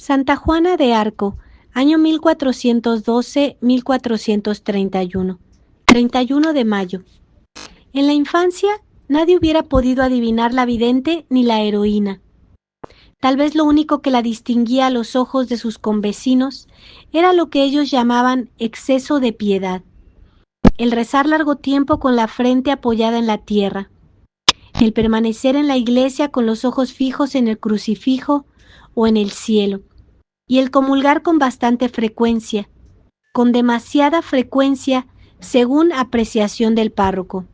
Santa Juana de Arco, año 1412-1431, 31 de mayo. En la infancia, nadie hubiera podido adivinar la vidente ni la heroína. Tal vez lo único que la distinguía a los ojos de sus convecinos era lo que ellos llamaban exceso de piedad, el rezar largo tiempo con la frente apoyada en la tierra, el permanecer en la iglesia con los ojos fijos en el crucifijo o en el cielo, y el comulgar con bastante frecuencia, con demasiada frecuencia según apreciación del párroco.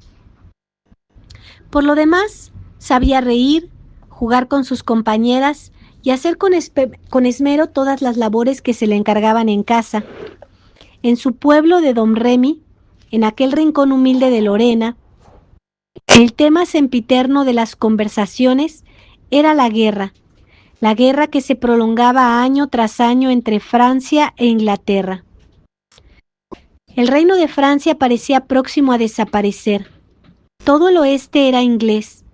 Por lo demás, sabía reír, jugar con sus compañeras y hacer con esmero todas las labores que se le encargaban en casa. En su pueblo de Domremy, en aquel rincón humilde de Lorena, el tema sempiterno de las conversaciones era la guerra que se prolongaba año tras año entre Francia e Inglaterra. El reino de Francia parecía próximo a desaparecer. Todo el oeste era inglés.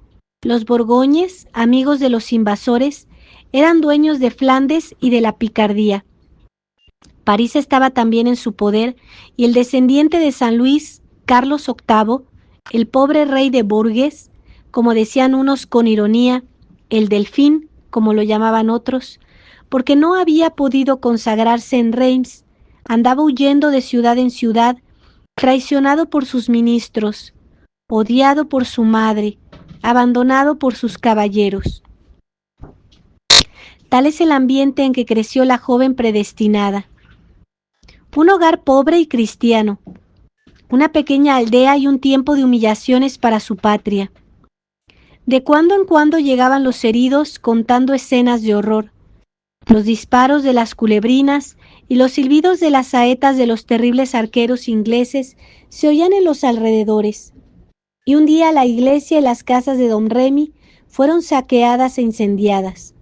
Los borgoñes, amigos de los invasores, eran dueños de Flandes y de la Picardía. París estaba también en su poder y el descendiente de San Luis, Carlos VIII, el pobre rey de Bourges, como decían unos con ironía, el Delfín, como lo llamaban otros, porque no había podido consagrarse en Reims, andaba huyendo de ciudad en ciudad, traicionado por sus ministros, odiado por su madre, abandonado por sus caballeros. Tal es el ambiente en que creció la joven predestinada. Un hogar pobre y cristiano, una pequeña aldea y un tiempo de humillaciones para su patria. De cuando en cuando llegaban los heridos contando escenas de horror, los disparos de las culebrinas y los silbidos de las saetas de los terribles arqueros ingleses se oían en los alrededores, y un día la iglesia y las casas de Domremy fueron saqueadas e incendiadas.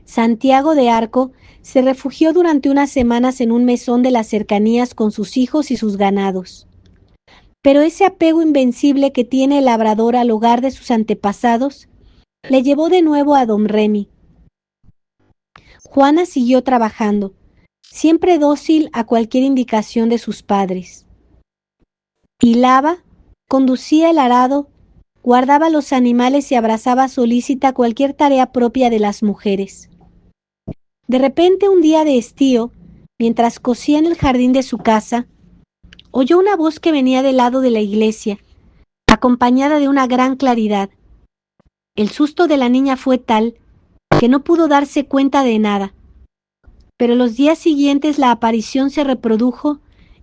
Santiago de Arco se refugió durante unas semanas en un mesón de las cercanías con sus hijos y sus ganados. Pero ese apego invencible que tiene el labrador al hogar de sus antepasados le llevó de nuevo a Domremy. Juana siguió trabajando, siempre dócil a cualquier indicación de sus padres. Hilaba, conducía el arado, guardaba los animales y abrazaba solícita cualquier tarea propia de las mujeres. De repente, un día de estío, mientras cosía en el jardín de su casa, oyó una voz que venía del lado de la iglesia, acompañada de una gran claridad. El susto de la niña fue tal que no pudo darse cuenta de nada, pero los días siguientes la aparición se reprodujo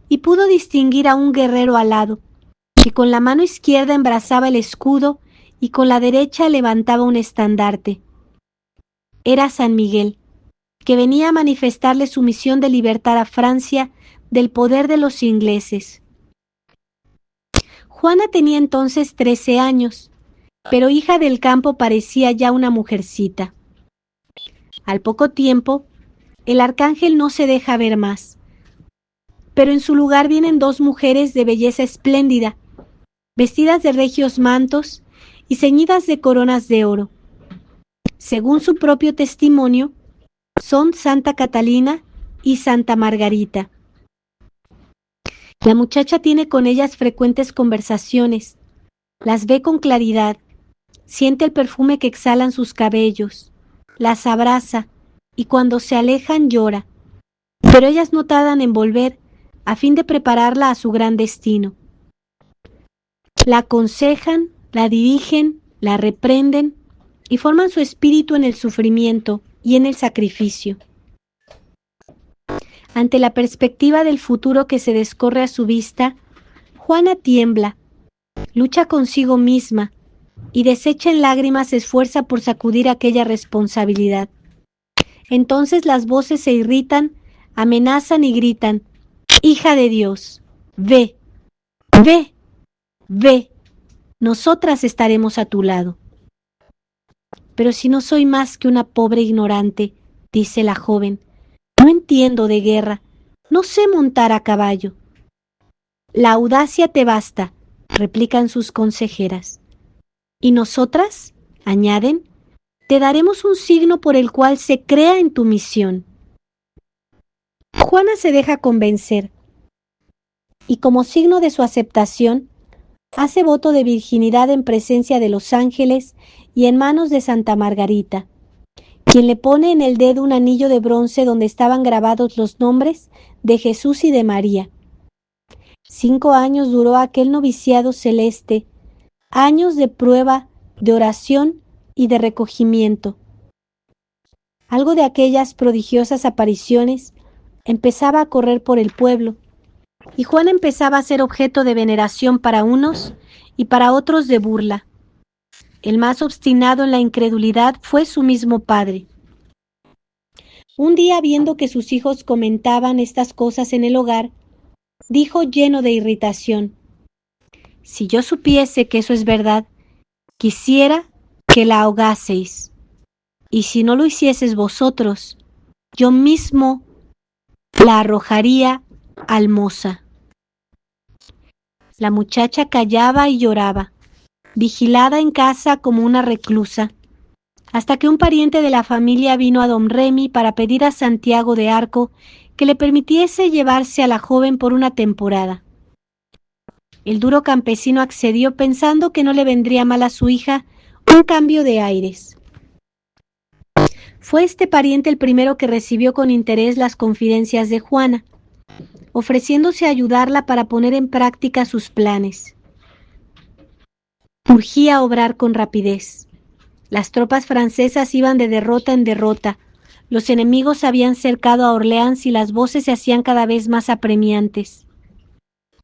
y pudo distinguir a un guerrero alado, que con la mano izquierda embrazaba el escudo y con la derecha levantaba un estandarte. Era San Miguel, que venía a manifestarle su misión de libertar a Francia del poder de los ingleses. Juana tenía entonces 13 años, pero hija del campo parecía ya una mujercita. Al poco tiempo, el arcángel no se deja ver más, pero en su lugar vienen dos mujeres de belleza espléndida, vestidas de regios mantos y ceñidas de coronas de oro. Según su propio testimonio, son Santa Catalina y Santa Margarita. La muchacha tiene con ellas frecuentes conversaciones, las ve con claridad, siente el perfume que exhalan sus cabellos, las abraza y cuando se alejan llora, pero ellas no tardan en volver a fin de prepararla a su gran destino. La aconsejan, la dirigen, la reprenden y forman su espíritu en el sufrimiento y en el sacrificio. Ante la perspectiva del futuro que se descorre a su vista, Juana tiembla, lucha consigo misma y deshecha en lágrimas se esfuerza por sacudir aquella responsabilidad. Entonces las voces se irritan, amenazan y gritan: «Hija de Dios, ve, ve, ve, nosotras estaremos a tu lado». «Pero si no soy más que una pobre ignorante», dice la joven, «no entiendo de guerra, no sé montar a caballo». «La audacia te basta», replican sus consejeras. «¿Y nosotras?», añaden, te daremos un signo por el cual se crea en tu misión. Juana se deja convencer y como signo de su aceptación, hace voto de virginidad en presencia de los ángeles y en manos de Santa Margarita, quien le pone en el dedo un anillo de bronce donde estaban grabados los nombres de Jesús y de María. 5 años duró aquel noviciado celeste, años de prueba, de oración y de recogimiento. Algo de aquellas prodigiosas apariciones empezaba a correr por el pueblo, y Juana empezaba a ser objeto de veneración para unos y para otros de burla. El más obstinado en la incredulidad fue su mismo padre. Un día, viendo que sus hijos comentaban estas cosas en el hogar, dijo lleno de irritación: si yo supiese que eso es verdad, quisiera que la ahogaseis, y si no lo hicieses vosotros, yo mismo la arrojaría al Mosa. La muchacha callaba y lloraba, vigilada en casa como una reclusa, hasta que un pariente de la familia vino a don Remy para pedir a Santiago de Arco que le permitiese llevarse a la joven por una temporada. El duro campesino accedió pensando que no le vendría mal a su hija un cambio de aires. Fue este pariente el primero que recibió con interés las confidencias de Juana, ofreciéndose a ayudarla para poner en práctica sus planes. Urgía obrar con rapidez. Las tropas francesas iban de derrota en derrota, los enemigos habían cercado a Orleans y las voces se hacían cada vez más apremiantes.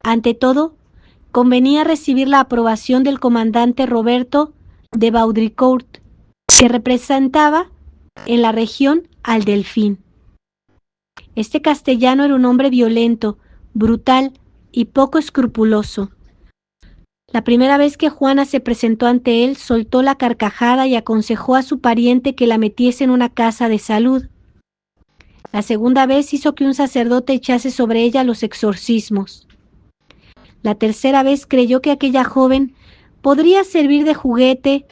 Ante todo, convenía recibir la aprobación del comandante Roberto de Baudricourt, que representaba en la región al Delfín. Este castellano era un hombre violento, brutal y poco escrupuloso. La primera vez que Juana se presentó ante él, soltó la carcajada y aconsejó a su pariente que la metiese en una casa de salud. La segunda vez hizo que un sacerdote echase sobre ella los exorcismos. La tercera vez creyó que aquella joven podría servir de juguete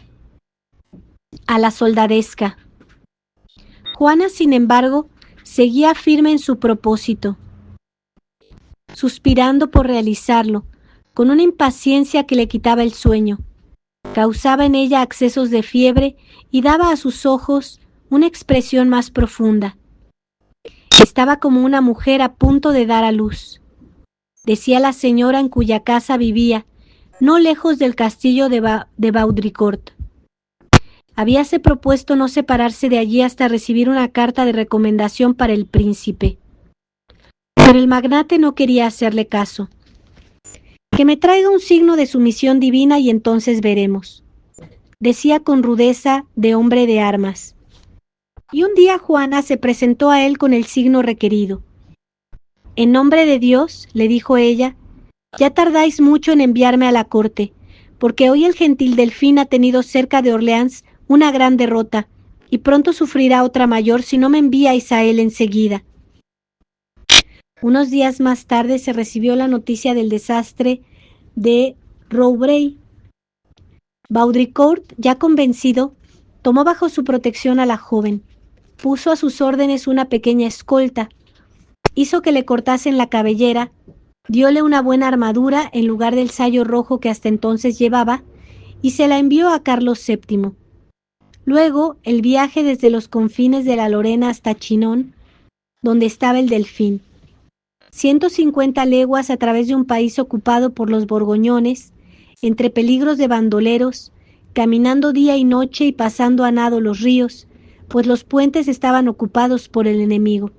a la soldadesca. Juana, sin embargo, seguía firme en su propósito, suspirando por realizarlo, con una impaciencia que le quitaba el sueño. Causaba en ella accesos de fiebre y daba a sus ojos una expresión más profunda. Estaba como una mujer a punto de dar a luz. Decía la señora en cuya casa vivía, no lejos del castillo de Baudricourt. Habíase propuesto no separarse de allí hasta recibir una carta de recomendación para el príncipe. Pero el magnate no quería hacerle caso. Que me traiga un signo de su misión divina y entonces veremos, decía con rudeza de hombre de armas. Y un día Juana se presentó a él con el signo requerido. En nombre de Dios, le dijo ella, ya tardáis mucho en enviarme a la corte, porque hoy el gentil Delfín ha tenido cerca de Orleans una gran derrota, y pronto sufrirá otra mayor si no me enviáis a él enseguida. Unos días más tarde se recibió la noticia del desastre de Rouvray. Baudricourt, ya convencido, tomó bajo su protección a la joven, puso a sus órdenes una pequeña escolta, hizo que le cortasen la cabellera, dióle una buena armadura en lugar del sayo rojo que hasta entonces llevaba, y se la envió a Carlos VII. Luego, el viaje desde los confines de la Lorena hasta Chinon, donde estaba el Delfín. 150 leguas a través de un país ocupado por los borgoñones, entre peligros de bandoleros, caminando día y noche y pasando a nado los ríos, pues los puentes estaban ocupados por el enemigo.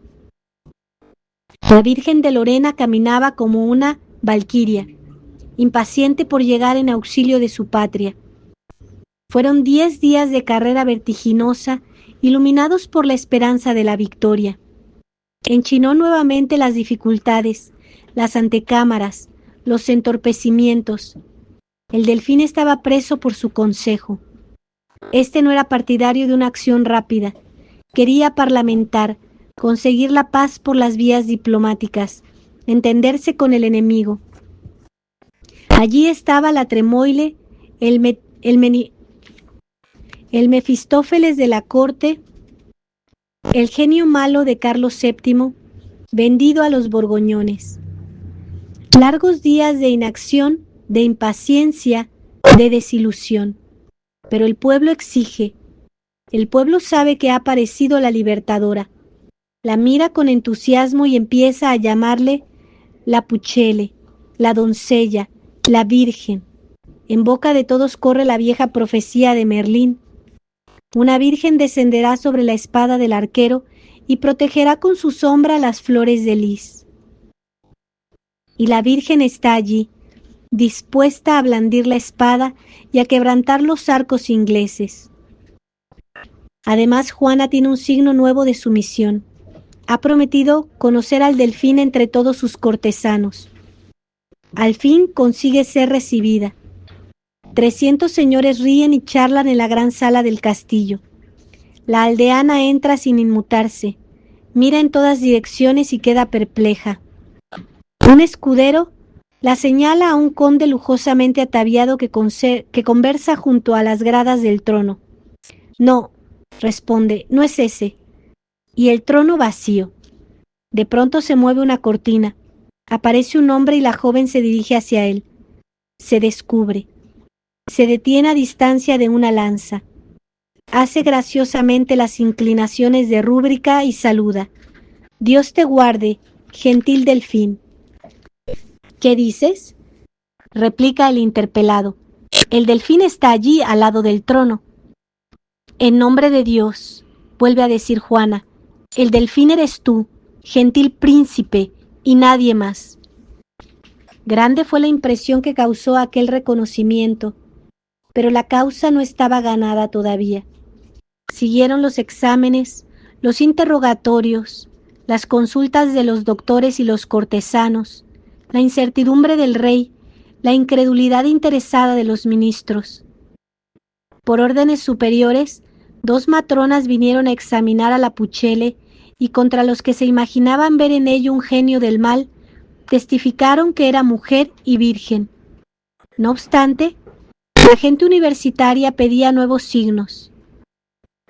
La Virgen de Lorena caminaba como una valquiria, impaciente por llegar en auxilio de su patria. Fueron 10 días de carrera vertiginosa, iluminados por la esperanza de la victoria. En Chinon nuevamente las dificultades, las antecámaras, los entorpecimientos. El Delfín estaba preso por su consejo. Este no era partidario de una acción rápida. Quería parlamentar, conseguir la paz por las vías diplomáticas, entenderse con el enemigo. Allí estaba la Tremoille, el el Mefistófeles de la corte, el genio malo de Carlos VII, vendido a los borgoñones. Largos días de inacción, de impaciencia, de desilusión. Pero el pueblo exige. El pueblo sabe que ha aparecido la libertadora. La mira con entusiasmo y empieza a llamarle la Puchele, la doncella, la Virgen. En boca de todos corre la vieja profecía de Merlín. Una virgen descenderá sobre la espada del arquero y protegerá con su sombra las flores de lis. Y la virgen está allí, dispuesta a blandir la espada y a quebrantar los arcos ingleses. Además, Juana tiene un signo nuevo de sumisión. Ha prometido conocer al delfín entre todos sus cortesanos. Al fin consigue ser recibida. 300 señores ríen y charlan en la gran sala del castillo. La aldeana entra sin inmutarse, mira en todas direcciones y queda perpleja. Un escudero la señala a un conde lujosamente ataviado que conversa junto a las gradas del trono. No, responde, no es ese. Y el trono vacío. De pronto se mueve una cortina. Aparece un hombre y la joven se dirige hacia él. Se descubre. Se detiene a distancia de una lanza. Hace graciosamente las inclinaciones de rúbrica y saluda. Dios te guarde, gentil delfín. ¿Qué dices? Replica el interpelado. El delfín está allí al lado del trono. En nombre de Dios, vuelve a decir Juana, el delfín eres tú, gentil príncipe, y nadie más. Grande fue la impresión que causó aquel reconocimiento, pero la causa no estaba ganada todavía. Siguieron los exámenes, los interrogatorios, las consultas de los doctores y los cortesanos, la incertidumbre del rey, la incredulidad interesada de los ministros. Por órdenes superiores, 2 matronas vinieron a examinar a la Puchele y contra los que se imaginaban ver en ello un genio del mal, testificaron que era mujer y virgen. No obstante, la gente universitaria pedía nuevos signos.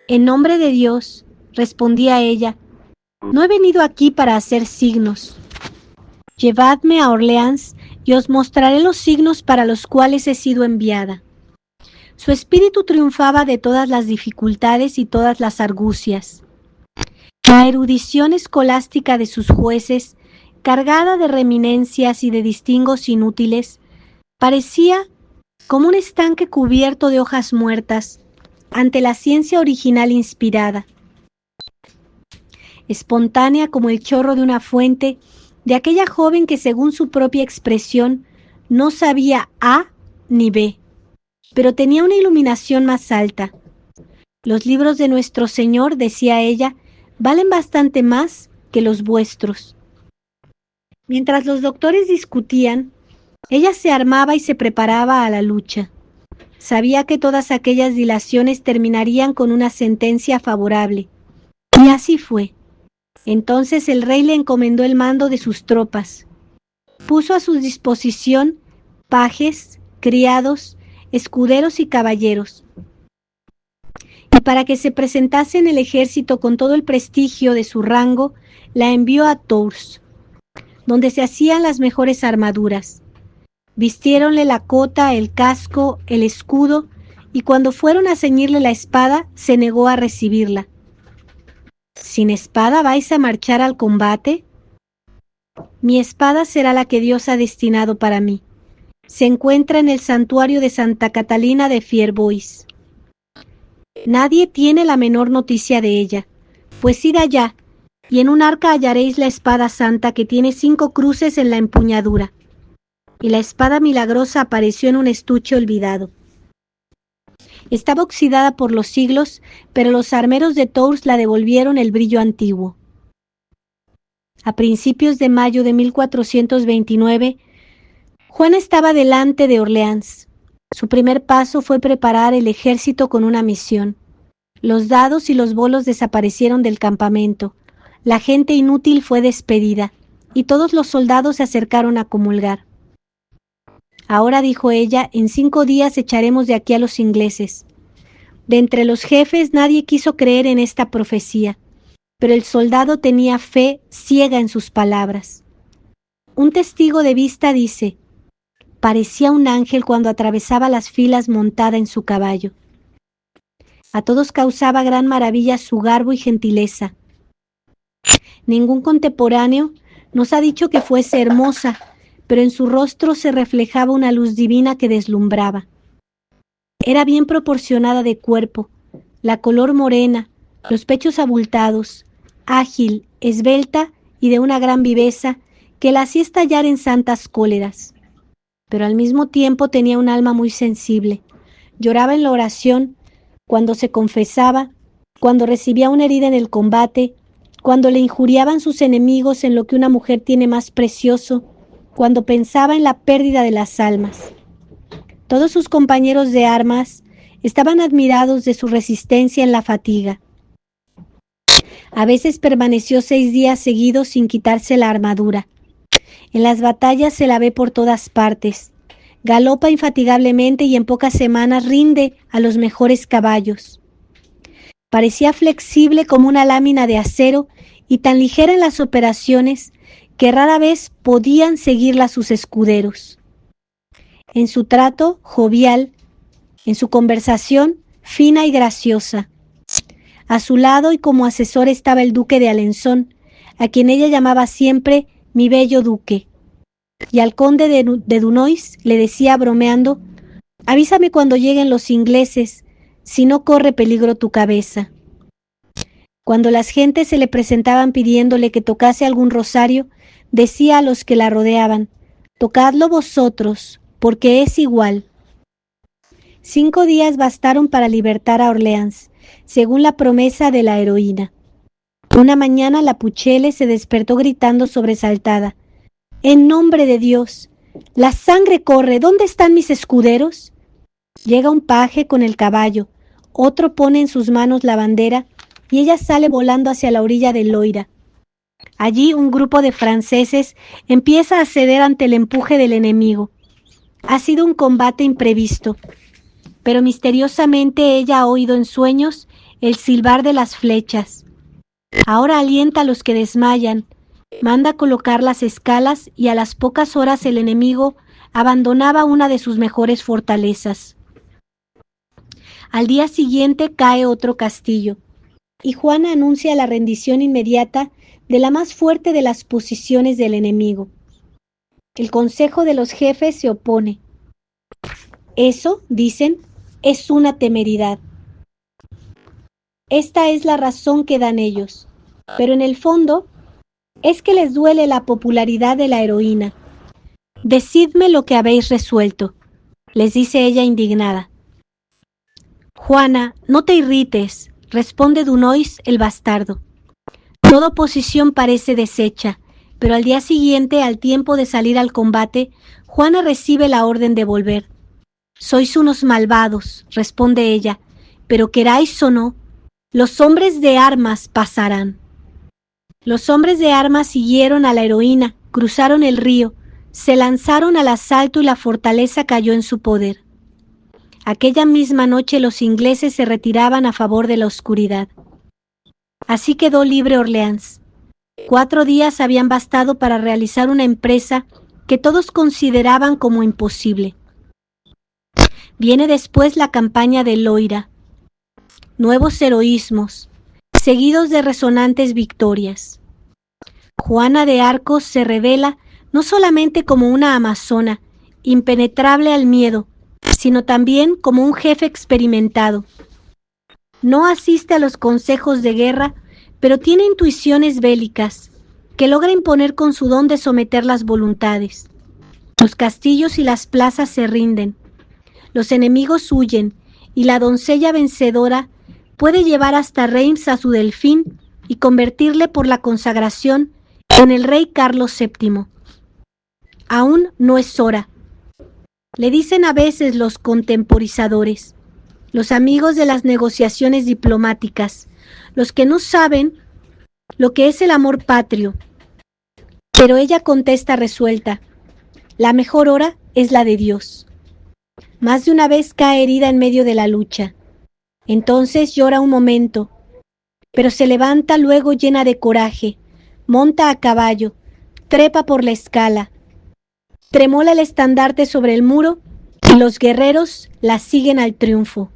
En nombre de Dios, respondía ella, no he venido aquí para hacer signos. Llevadme a Orleans y os mostraré los signos para los cuales he sido enviada. Su espíritu triunfaba de todas las dificultades y todas las argucias. La erudición escolástica de sus jueces, cargada de reminencias y de distingos inútiles, parecía como un estanque cubierto de hojas muertas ante la ciencia original inspirada. Espontánea como el chorro de una fuente, de aquella joven que según su propia expresión no sabía A ni B, pero tenía una iluminación más alta. Los libros de nuestro Señor, decía ella, valen bastante más que los vuestros. Mientras los doctores discutían, ella se armaba y se preparaba a la lucha. Sabía que todas aquellas dilaciones terminarían con una sentencia favorable. Y así fue. Entonces el rey le encomendó el mando de sus tropas. Puso a su disposición pajes, criados, escuderos y caballeros. Y para que se presentase en el ejército con todo el prestigio de su rango, la envió a Tours, donde se hacían las mejores armaduras. Vistiéronle la cota, el casco, el escudo, y cuando fueron a ceñirle la espada, se negó a recibirla. ¿Sin espada vais a marchar al combate? Mi espada será la que Dios ha destinado para mí. Se encuentra en el santuario de Santa Catalina de Fierbois. Nadie tiene la menor noticia de ella, pues id allá, y en un arca hallaréis la espada santa que tiene 5 cruces en la empuñadura. Y la espada milagrosa apareció en un estuche olvidado. Estaba oxidada por los siglos, pero los armeros de Tours la devolvieron el brillo antiguo. A principios de mayo de 1429, Juana estaba delante de Orleans. Su primer paso fue preparar el ejército con una misión. Los dados y los bolos desaparecieron del campamento. La gente inútil fue despedida, y todos los soldados se acercaron a comulgar. Ahora, dijo ella, en 5 días echaremos de aquí a los ingleses. De entre los jefes nadie quiso creer en esta profecía, pero el soldado tenía fe ciega en sus palabras. Un testigo de vista dice: parecía un ángel cuando atravesaba las filas montada en su caballo. A todos causaba gran maravilla su garbo y gentileza. Ningún contemporáneo nos ha dicho que fuese hermosa, pero en su rostro se reflejaba una luz divina que deslumbraba. Era bien proporcionada de cuerpo, la color morena, los pechos abultados, ágil, esbelta y de una gran viveza que la hacía estallar en santas cóleras. Pero al mismo tiempo tenía un alma muy sensible. Lloraba en la oración, cuando se confesaba, cuando recibía una herida en el combate, cuando le injuriaban sus enemigos en lo que una mujer tiene más precioso, cuando pensaba en la pérdida de las almas. Todos sus compañeros de armas estaban admirados de su resistencia en la fatiga. A veces permaneció 6 días seguidos sin quitarse la armadura. En las batallas se la ve por todas partes. Galopa infatigablemente y en pocas semanas rinde a los mejores caballos. Parecía flexible como una lámina de acero y tan ligera en las operaciones que rara vez podían seguirla sus escuderos. En su trato, jovial, en su conversación, fina y graciosa. A su lado y como asesor estaba el duque de Alençon, a quien ella llamaba siempre mi bello duque. Y al conde de Dunois le decía bromeando: avísame cuando lleguen los ingleses, si no corre peligro tu cabeza. Cuando las gentes se le presentaban pidiéndole que tocase algún rosario, decía a los que la rodeaban: tocadlo vosotros, porque es igual. 5 días bastaron para libertar a Orleans, según la promesa de la heroína. Una mañana la Puchelle se despertó gritando sobresaltada: ¡en nombre de Dios! ¡La sangre corre! ¿Dónde están mis escuderos? Llega un paje con el caballo, otro pone en sus manos la bandera y ella sale volando hacia la orilla del Loira. Allí un grupo de franceses empieza a ceder ante el empuje del enemigo. Ha sido un combate imprevisto, pero misteriosamente ella ha oído en sueños el silbar de las flechas. Ahora alienta a los que desmayan, manda colocar las escalas y a las pocas horas el enemigo abandonaba una de sus mejores fortalezas. Al día siguiente cae otro castillo y Juana anuncia la rendición inmediata de la más fuerte de las posiciones del enemigo. El consejo de los jefes se opone. Eso, dicen, es una temeridad. Esta es la razón que dan ellos, pero en el fondo es que les duele la popularidad de la heroína. Decidme lo que habéis resuelto, les dice ella indignada. Juana, no te irrites, responde Dunois el bastardo. Toda oposición parece deshecha, pero al día siguiente, al tiempo de salir al combate, Juana recibe la orden de volver. Sois unos malvados, responde ella, pero queráis o no, los hombres de armas pasarán. Los hombres de armas siguieron a la heroína, cruzaron el río, se lanzaron al asalto y la fortaleza cayó en su poder. Aquella misma noche los ingleses se retiraban a favor de la oscuridad. Así quedó libre Orleans. 4 días habían bastado para realizar una empresa que todos consideraban como imposible. Viene después la campaña de Loira. Nuevos heroísmos, seguidos de resonantes victorias. Juana de Arcos se revela no solamente como una amazona, impenetrable al miedo, sino también como un jefe experimentado. No asiste a los consejos de guerra, pero tiene intuiciones bélicas, que logra imponer con su don de someter las voluntades. Los castillos y las plazas se rinden, los enemigos huyen, y la doncella vencedora puede llevar hasta Reims a su delfín y convertirle por la consagración en el rey Carlos VII. Aún no es hora, le dicen a veces los contemporizadores, los amigos de las negociaciones diplomáticas, los que no saben lo que es el amor patrio. Pero ella contesta resuelta: la mejor hora es la de Dios. Más de una vez cae herida en medio de la lucha. Entonces llora un momento, pero se levanta luego llena de coraje, monta a caballo, trepa por la escala, tremola el estandarte sobre el muro y los guerreros la siguen al triunfo.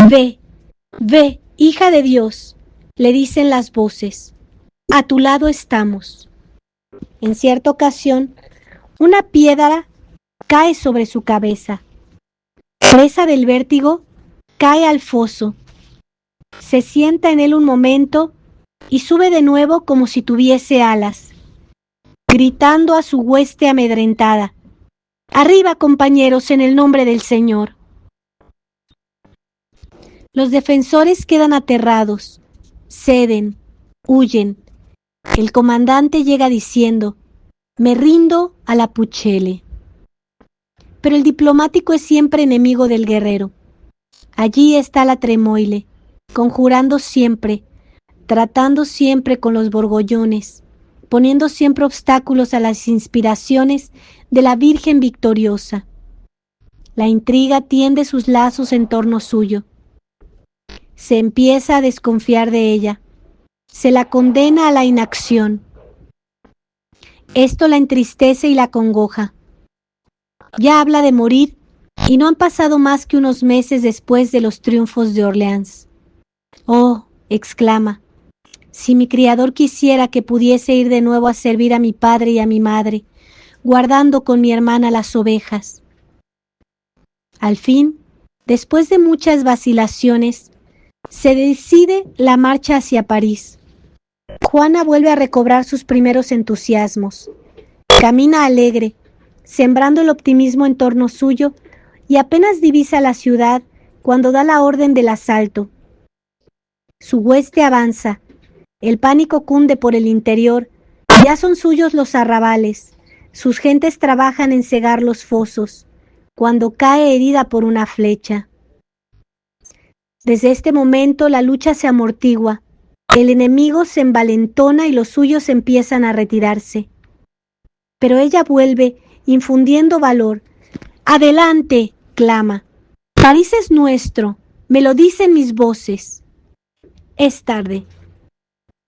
Ve, ve, hija de Dios, le dicen las voces, a tu lado estamos. En cierta ocasión, una piedra cae sobre su cabeza. Presa del vértigo, cae al foso. Se sienta en él un momento y sube de nuevo como si tuviese alas, gritando a su hueste amedrentada: ¡Arriba, compañeros, en el nombre del Señor! Los defensores quedan aterrados, ceden, huyen. El comandante llega diciendo: me rindo a la Pucelle. Pero el diplomático es siempre enemigo del guerrero. Allí está la Tremoille, conjurando siempre, tratando siempre con los borgollones, poniendo siempre obstáculos a las inspiraciones de la Virgen victoriosa. La intriga tiende sus lazos en torno suyo. Se empieza a desconfiar de ella. Se la condena a la inacción. Esto la entristece y la congoja. Ya habla de morir y no han pasado más que unos meses después de los triunfos de Orleans. Oh, exclama, si mi criador quisiera que pudiese ir de nuevo a servir a mi padre y a mi madre, guardando con mi hermana las ovejas. Al fin, después de muchas vacilaciones, se decide la marcha hacia París. Juana vuelve a recobrar sus primeros entusiasmos. Camina alegre, sembrando el optimismo en torno suyo, y apenas divisa la ciudad cuando da la orden del asalto. Su hueste avanza, el pánico cunde por el interior, ya son suyos los arrabales, sus gentes trabajan en cegar los fosos, cuando cae herida por una flecha. Desde este momento la lucha se amortigua, el enemigo se envalentona y los suyos empiezan a retirarse. Pero ella vuelve, infundiendo valor. ¡Adelante!, clama. París es nuestro, me lo dicen mis voces. Es tarde.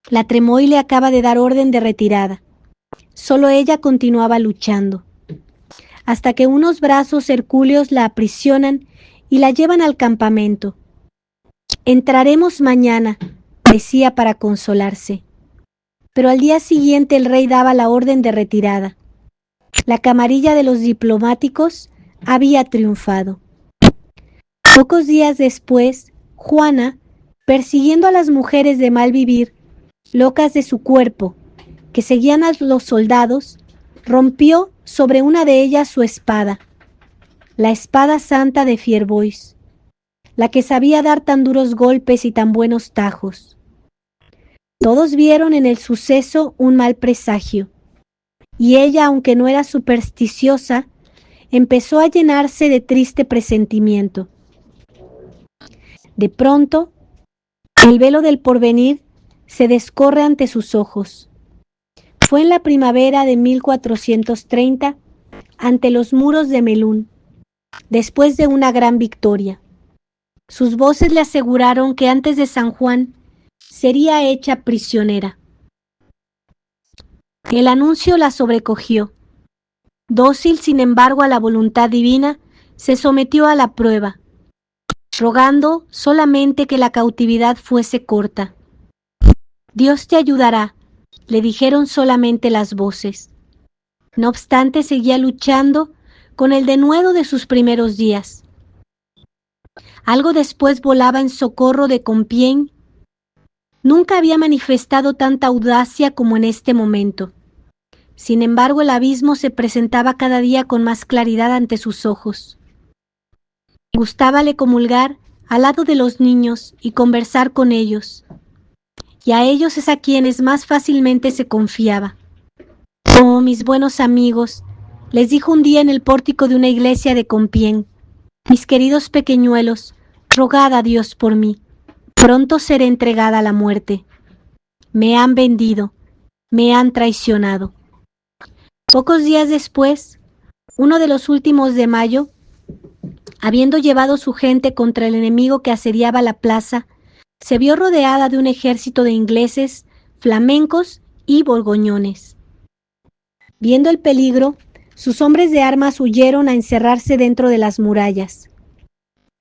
La Tremoille acaba de dar orden de retirada. Solo ella continuaba luchando, hasta que unos brazos hercúleos la aprisionan y la llevan al campamento. Entraremos mañana, decía para consolarse. Pero al día siguiente el rey daba la orden de retirada. La camarilla de los diplomáticos había triunfado. Pocos días después, Juana, persiguiendo a las mujeres de mal vivir, locas de su cuerpo, que seguían a los soldados, rompió sobre una de ellas su espada, la espada santa de Fierbois, la que sabía dar tan duros golpes y tan buenos tajos. Todos vieron en el suceso un mal presagio, y ella, aunque no era supersticiosa, empezó a llenarse de triste presentimiento. De pronto, el velo del porvenir se descorre ante sus ojos. Fue en la primavera de 1430, ante los muros de Melun, después de una gran victoria. Sus voces le aseguraron que antes de San Juan sería hecha prisionera. El anuncio la sobrecogió. Dócil, sin embargo, a la voluntad divina, se sometió a la prueba, rogando solamente que la cautividad fuese corta. Dios te ayudará, le dijeron solamente las voces. No obstante, seguía luchando con el denuedo de sus primeros días. Algo después volaba en socorro de Compiègne. Nunca había manifestado tanta audacia como en este momento. Sin embargo, el abismo se presentaba cada día con más claridad ante sus ojos. Gustábale comulgar al lado de los niños y conversar con ellos. Y a ellos es a quienes más fácilmente se confiaba. Oh, mis buenos amigos, les dijo un día en el pórtico de una iglesia de Compiègne, mis queridos pequeñuelos, rogad a Dios por mí. Pronto seré entregada a la muerte. Me han vendido, me han traicionado. Pocos días después, uno de los últimos de mayo, Habiendo llevado su gente contra el enemigo que asediaba la plaza, se vio rodeada de un ejército de ingleses, flamencos y borgoñones. Viendo el peligro, sus hombres de armas huyeron a encerrarse dentro de las murallas.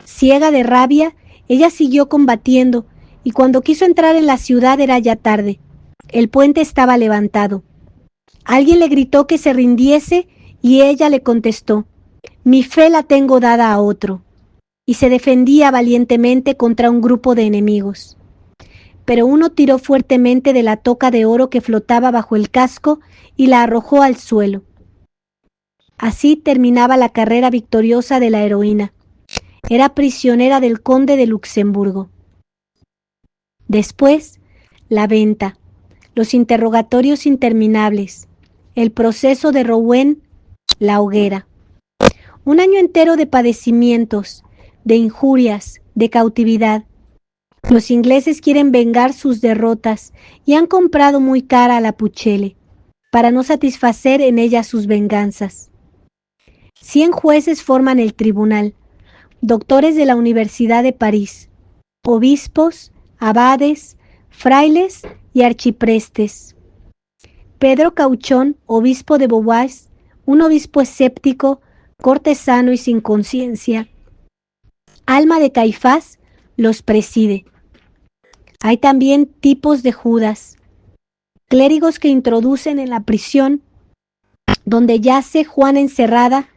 Ciega de rabia, ella siguió combatiendo, y cuando quiso entrar en la ciudad era ya tarde. El puente estaba levantado. Alguien le gritó que se rindiese y ella le contestó: «Mi fe la tengo dada a otro», y se defendía valientemente contra un grupo de enemigos. Pero uno tiró fuertemente de la toca de oro que flotaba bajo el casco y la arrojó al suelo. Así terminaba la carrera victoriosa de la heroína. Era prisionera del conde de Luxemburgo. Después, la venta, los interrogatorios interminables, el proceso de Rouen, la hoguera. Un año entero de padecimientos, de injurias, de cautividad. Los ingleses quieren vengar sus derrotas y han comprado muy cara a la Pucelle, para no satisfacer en ella sus venganzas. 100 jueces forman el tribunal, doctores de la Universidad de París, obispos, abades, frailes y archiprestes. Pedro Cauchón, obispo de Beauvais, un obispo escéptico, cortesano y sin conciencia. Alma de Caifás los preside. Hay también tipos de Judas, clérigos que introducen en la prisión donde yace Juana encerrada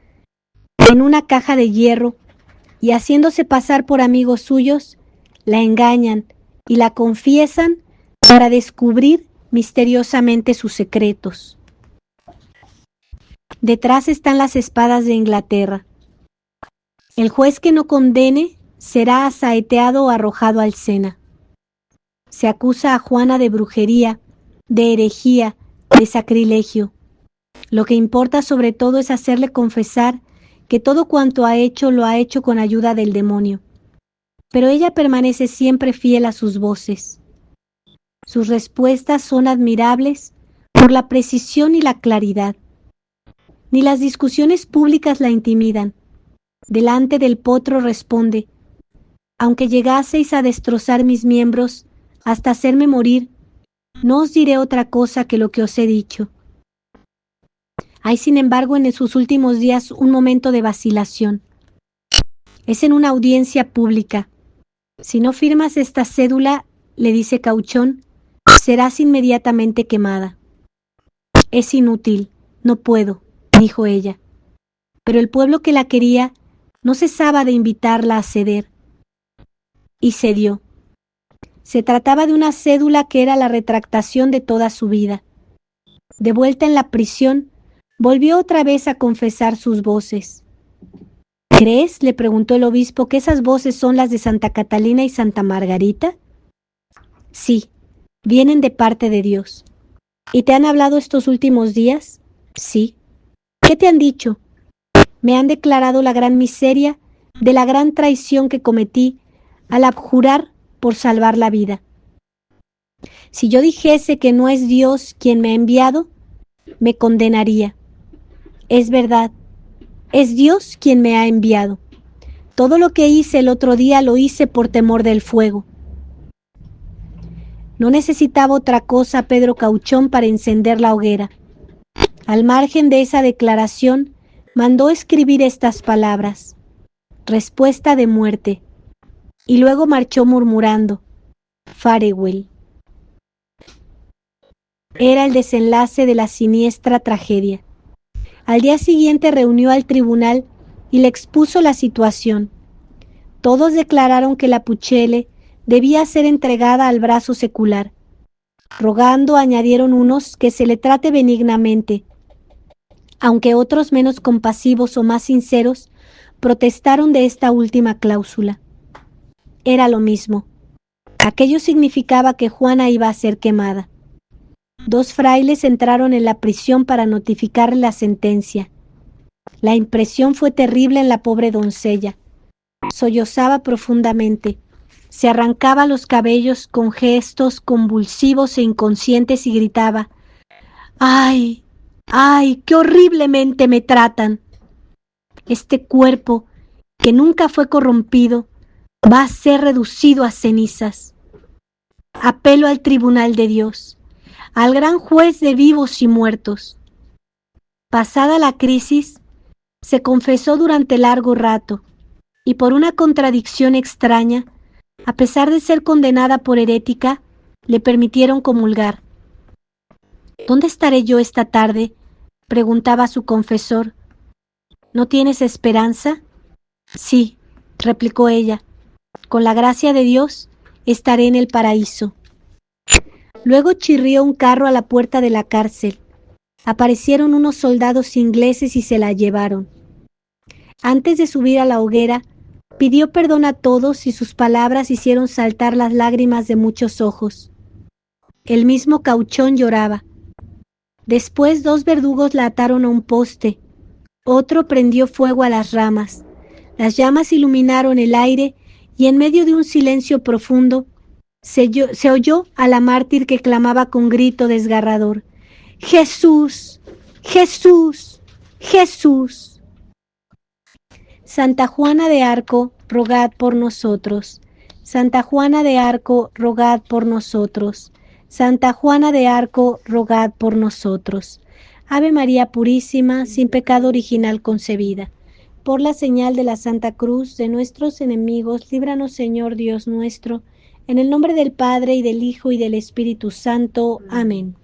en una caja de hierro y haciéndose pasar por amigos suyos, la engañan y la confiesan para descubrir misteriosamente sus secretos. Detrás están las espadas de Inglaterra. El juez que no condene será asaeteado o arrojado al Sena. Se acusa a Juana de brujería, de herejía, de sacrilegio. Lo que importa sobre todo es hacerle confesar que todo cuanto ha hecho lo ha hecho con ayuda del demonio. Pero ella permanece siempre fiel a sus voces. Sus respuestas son admirables por la precisión y la claridad. Ni las discusiones públicas la intimidan. Delante del potro responde: «Aunque llegaseis a destrozar mis miembros hasta hacerme morir, no os diré otra cosa que lo que os he dicho». Hay, sin embargo, en sus últimos días un momento de vacilación. Es en una audiencia pública. «Si no firmas esta cédula», le dice Cauchón, «serás inmediatamente quemada». «Es inútil, no puedo», dijo ella. Pero el pueblo que la quería no cesaba de invitarla a ceder. Y cedió. Se trataba de una cédula que era la retractación de toda su vida. De vuelta en la prisión, volvió otra vez a confesar sus voces. «¿Crees?», le preguntó el obispo, «que esas voces son las de Santa Catalina y Santa Margarita?» «Sí, vienen de parte de Dios». «¿Y te han hablado estos últimos días?» «Sí». «¿Qué te han dicho?» «Me han declarado la gran miseria de la gran traición que cometí al abjurar por salvar la vida. Si yo dijese que no es Dios quien me ha enviado, me condenaría. Es verdad, es Dios quien me ha enviado. Todo lo que hice el otro día lo hice por temor del fuego». No necesitaba otra cosa Pedro Cauchón para encender la hoguera. Al margen de esa declaración, mandó escribir estas palabras: «Respuesta de muerte», y luego marchó murmurando: «Farewell». Era el desenlace de la siniestra tragedia. Al día siguiente reunió al tribunal y le expuso la situación. Todos declararon que la Pucelle debía ser entregada al brazo secular. Rogando, añadieron unos, que se le trate benignamente, aunque otros, menos compasivos o más sinceros, protestaron de esta última cláusula. Era lo mismo. Aquello significaba que Juana iba a ser quemada. 2 frailes entraron en la prisión para notificarle la sentencia. La impresión fue terrible en la pobre doncella. Sollozaba profundamente. Se arrancaba los cabellos con gestos convulsivos e inconscientes y gritaba: «¡Ay! ¡Ay! ¡Qué horriblemente me tratan! Este cuerpo que nunca fue corrompido, va a ser reducido a cenizas. Apelo al tribunal de Dios, al gran juez de vivos y muertos. Pasada la crisis, se confesó durante largo rato, y por una contradicción extraña, a pesar de ser condenada por herética, le permitieron comulgar. ¿Dónde estaré yo esta tarde?, preguntaba a su confesor. ¿No tienes esperanza? Sí, replicó ella. Con la gracia de Dios, estaré en el paraíso. Luego chirrió un carro a la puerta de la cárcel. Aparecieron unos soldados ingleses y se la llevaron. Antes de subir a la hoguera, pidió perdón a todos y sus palabras hicieron saltar las lágrimas de muchos ojos. El mismo Cauchón lloraba. Después 2 verdugos la ataron a un poste. Otro prendió fuego a las ramas. Las llamas iluminaron el aire y en medio de un silencio profundo se oyó a la mártir que clamaba con grito desgarrador: ¡Jesús! ¡Jesús! ¡Jesús! Santa Juana de Arco, rogad por nosotros. Santa Juana de Arco, rogad por nosotros. Santa Juana de Arco, rogad por nosotros. Ave María Purísima, sin pecado original concebida. Por la señal de la Santa Cruz de nuestros enemigos, líbranos, Señor Dios nuestro, en el nombre del Padre, y del Hijo, y del Espíritu Santo. Amén.